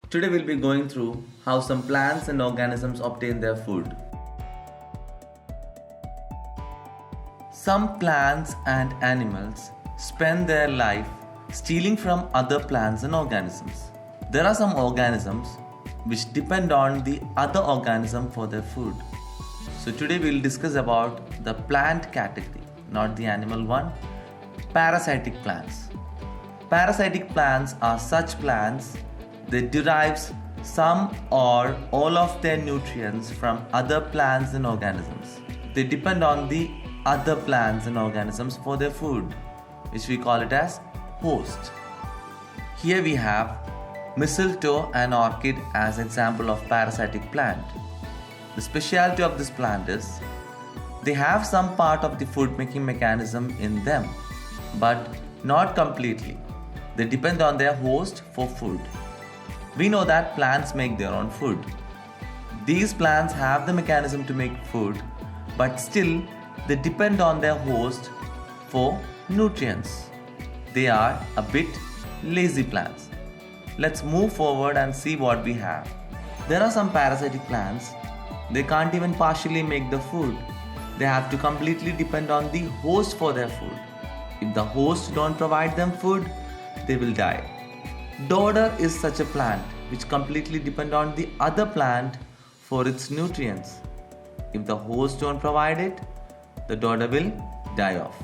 Today we'll be going through how some plants and organisms obtain their food. Some plants and animals spend their life stealing from other plants and organisms. There are some organisms which depend on the other organism for their food. So today we'll discuss about the plant category, not the animal one. Parasitic plants. Parasitic plants are such plants that derives some or all of their nutrients from other plants and organisms. They depend on the other plants and organisms for their food, which we call it as host. Here we have mistletoe and orchid as example of parasitic plant. The specialty of this plant is they have some part of the food making mechanism in them, but not completely. They depend on their host for food. We know that plants make their own food. These plants have the mechanism to make food, but still they depend on their host for nutrients. They are a bit lazy plants. Let's move forward and see what we have. There are some parasitic plants. They can't even partially make the food. They have to completely depend on the host for their food. If the host don't provide them food, they will die. Dodder is such a plant which completely depend on the other plant for its nutrients. If the host don't provide it, the dodder will die off.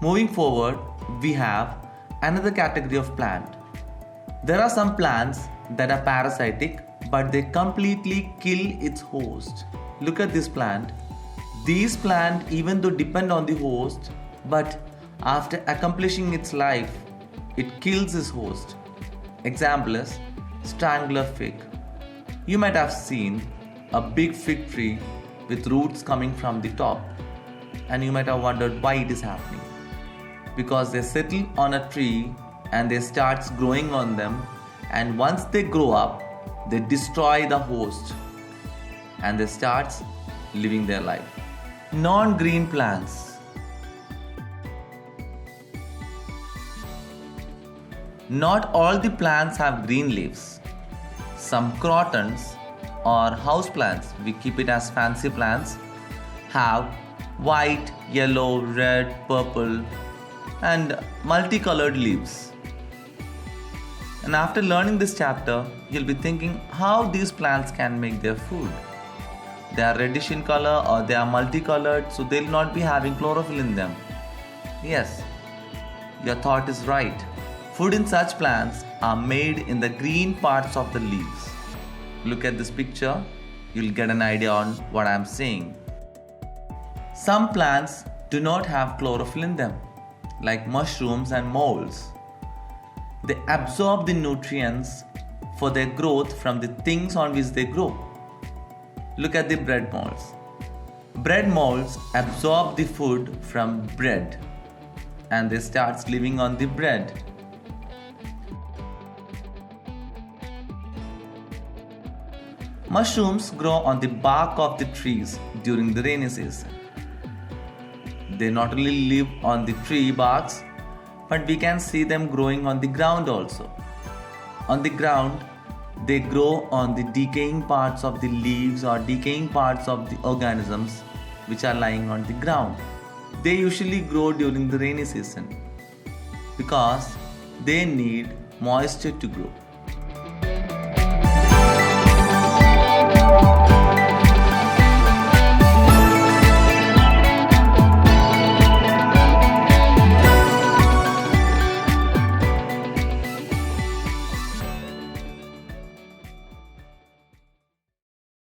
Moving forward, we have another category of plant. There are some plants that are parasitic, but they completely kill its host. Look at this plant. These plant even though depend on the host, but after accomplishing its life, it kills its host. Example is Strangler Fig. You might have seen a big fig tree with roots coming from the top, and you might have wondered why it is happening. Because they settle on a tree and they start growing on them, and once they grow up, they destroy the host and they start living their life. Non-green plants. Not all the plants have green leaves. Some crotons or house plants, we keep it as fancy plants, have white, yellow, red, purple and multicolored leaves. And after learning this chapter, you'll be thinking how these plants can make their food. They are reddish in color or they are multicolored, so they'll not be having chlorophyll in them. Yes, your thought is right. Food in such plants are made in the green parts of the leaves. Look at this picture, you'll get an idea on what I'm saying. Some plants do not have chlorophyll in them, like mushrooms and molds. They absorb the nutrients for their growth from the things on which they grow. Look at the bread molds. Bread molds absorb the food from bread and they start living on the bread. Mushrooms grow on the bark of the trees during the rainy season. They not only live on the tree barks, but we can see them growing on the ground also. On the ground, they grow on the decaying parts of the leaves or decaying parts of the organisms which are lying on the ground. They usually grow during the rainy season because they need moisture to grow.